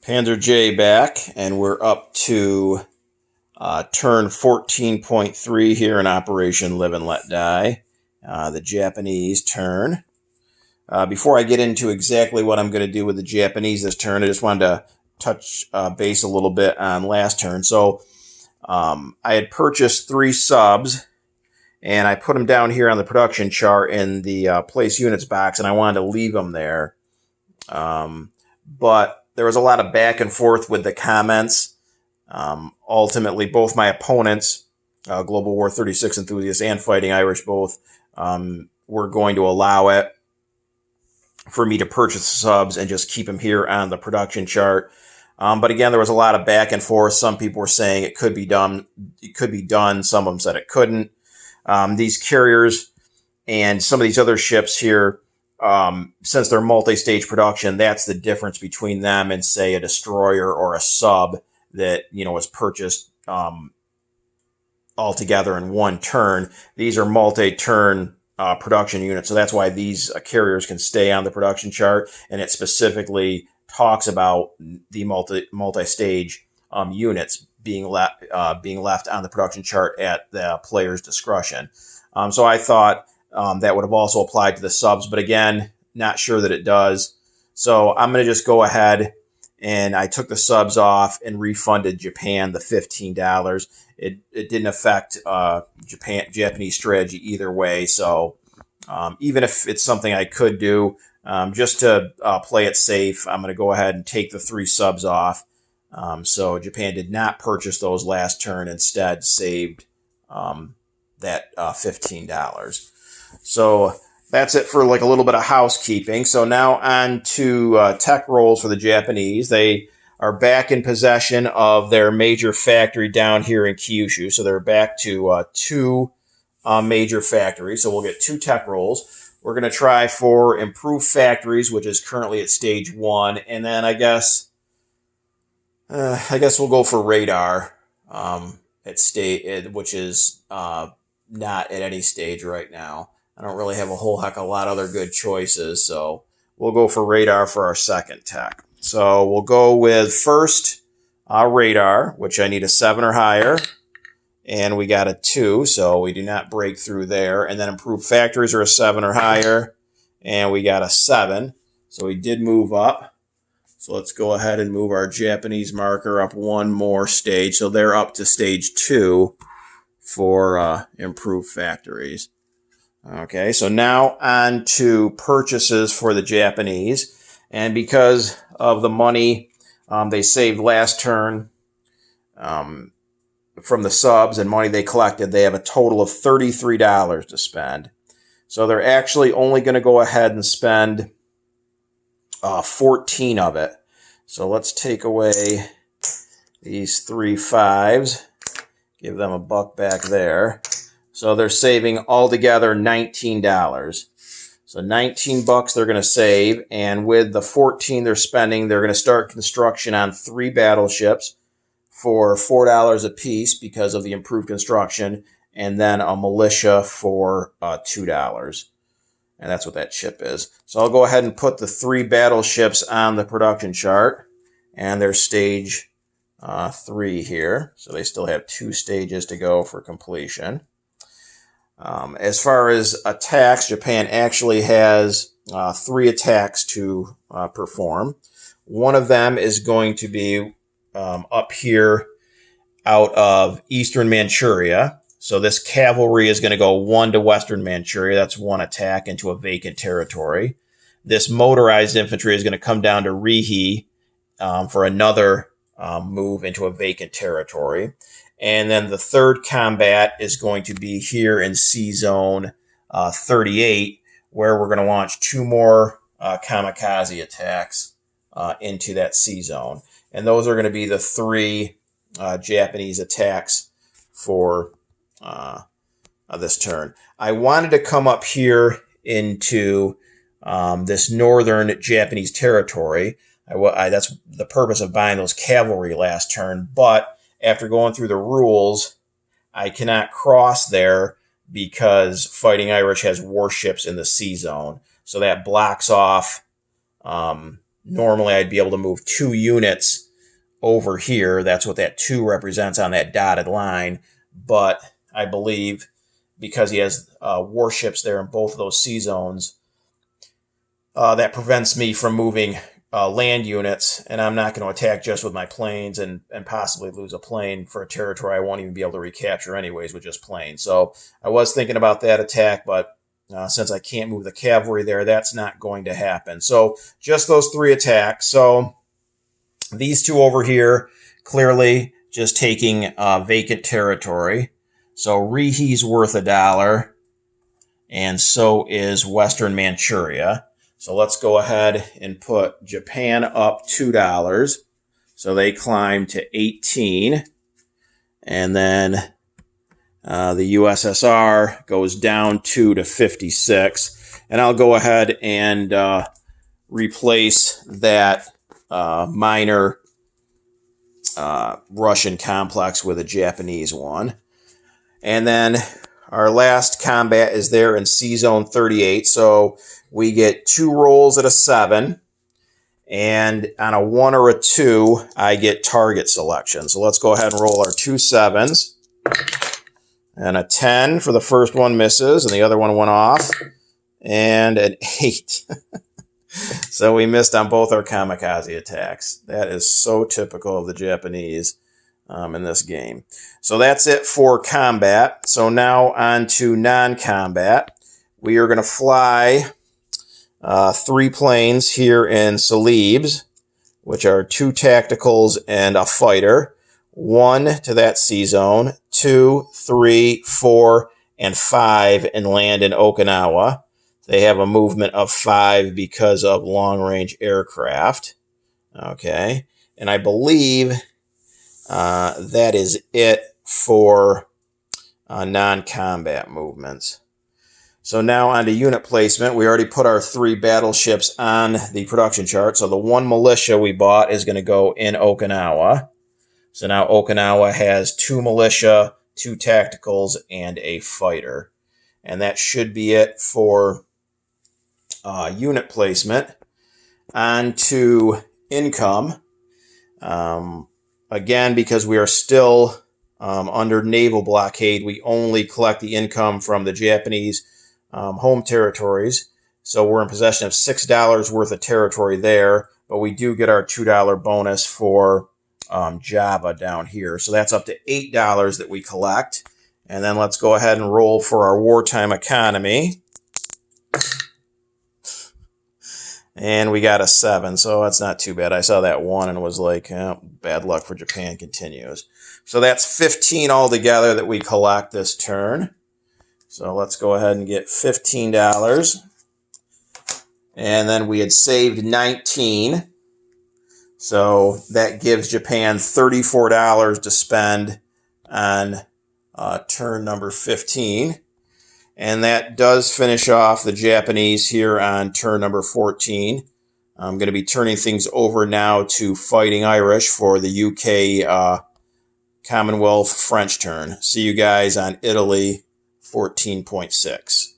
Panzer J back, and we're up to turn 14.3 here in Operation Live and Let Die, the Japanese turn. Before I get into exactly what I'm going to do with the Japanese this turn, I just wanted to touch base a little bit on last turn. So I had purchased 3 subs, and I put them down here on the production chart in the place units box, and I wanted to leave them there. But there was a lot of back and forth with the comments. Ultimately, both my opponents, Global War 36 Enthusiasts and Fighting Irish, both were going to allow it for me to purchase subs and just keep them here on the production chart. But again, there was a lot of back and forth. Some people were saying it could be done. It could be done. Some of them said it couldn't. These carriers and some of these other ships here, since they're multi-stage production, that's the difference between them and, say, a destroyer or a sub that, was purchased all together in one turn. These are multi-turn production units, so that's why these carriers can stay on the production chart, and it specifically talks about the multi-stage units being left on the production chart at the player's discretion. So I thought that would have also applied to the subs, but again, not sure that it does. So I'm going to just go ahead, and I took the subs off and refunded Japan the $15. It didn't affect Japanese strategy either way. So even if it's something I could do, just to play it safe, I'm going to go ahead and take the 3 subs off. So Japan did not purchase those last turn, instead saved that $15. So that's it for like a little bit of housekeeping. So now on to tech rolls for the Japanese. They are back in possession of their major factory down here in Kyushu. So they're back to 2 major factories. So we'll get 2 tech rolls. We're going to try for improved factories, which is currently at stage 1. And then I guess we'll go for radar at stage, which is not at any stage right now. I don't really have a whole heck of a lot of other good choices, so we'll go for radar for our second tech. So we'll go with first radar, which I need a 7 or higher, and we got a 2, so we do not break through there. And then improved factories are a 7 or higher, and we got a 7, so we did move up. So let's go ahead and move our Japanese marker up 1 more stage, so they're up to stage 2 for improved factories. Okay, so now on to purchases for the Japanese. And because of the money they saved last turn from the subs and money they collected, they have a total of $33 to spend. So they're actually only going to go ahead and spend 14 of it. So let's take away these 3 5s, give them a buck back there. So they're saving altogether $19. So 19 bucks they're going to save, and with the 14 they're spending, they're going to start construction on 3 battleships for $4 a piece because of the improved construction, and then a militia for $2. And that's what that ship is. So I'll go ahead and put the 3 battleships on the production chart, and they're stage 3 here. So they still have 2 stages to go for completion. As far as attacks, Japan actually has 3 attacks to perform. One of them is going to be up here out of eastern Manchuria. So this cavalry is going to go 1 to western Manchuria. That's 1 attack into a vacant territory. This motorized infantry is going to come down to Rihi for another move into a vacant territory. And then the third combat is going to be here in C Zone 38, where we're going to launch 2 more kamikaze attacks into that C Zone. And those are going to be the 3 Japanese attacks for this turn. I wanted to come up here into this northern Japanese territory. That's the purpose of buying those cavalry last turn, but after going through the rules, I cannot cross there because Fighting Irish has warships in the C Zone. So that blocks off Normally I'd be able to move 2 units over here. That's what that 2 represents on that dotted line. But I believe because he has warships there in both of those sea zones, that prevents me from moving land units, and I'm not going to attack just with my planes and possibly lose a plane for a territory I won't even be able to recapture anyways with just planes. So I was thinking about that attack, but since I can't move the cavalry there, that's not going to happen. So just those 3 attacks. So these 2 over here, clearly just taking vacant territory. So Rihe's worth $1, and so is Western Manchuria. So let's go ahead and put Japan up $2. So they climb to 18. And then the USSR goes down 2 to 56. And I'll go ahead and replace that minor Russian complex with a Japanese one. And then our last combat is there in Sea Zone 38. So we get 2 rolls at a 7. And on a 1 or a 2, I get target selection. So let's go ahead and roll our 2 7s. And a 10 for the first one misses, and the other one went off. And an 8. So we missed on both our kamikaze attacks. That is so typical of the Japanese in this game. So that's it for combat. So now on to non-combat. We are going to fly 3 planes here in Celebes, which are 2 tacticals and a fighter. 1 to that sea zone, 2, 3, 4, and 5, and land in Okinawa. They have a movement of 5 because of long-range aircraft. Okay, and I believe that is it for non-combat movements. So now on to unit placement. We already put our 3 battleships on the production chart. So the 1 militia we bought is going to go in Okinawa. So now Okinawa has 2 militia, 2 tacticals, and a fighter. And that should be it for unit placement. On to income. Again, because we are still under naval blockade, we only collect the income from the Japanese home territories. So we're in possession of $6 worth of territory there, but we do get our $2 bonus for Java down here. So that's up to $8 that we collect. And then let's go ahead and roll for our wartime economy. And we got a 7, so that's not too bad. I saw that 1 and was like, bad luck for Japan continues. So that's 15 altogether that we collect this turn. So let's go ahead and get $15. And then we had saved 19. So that gives Japan $34 to spend on turn number 15. And that does finish off the Japanese here on turn number 14. I'm going to be turning things over now to Fighting Irish for the UK Commonwealth French turn. See you guys on Italy 14.6.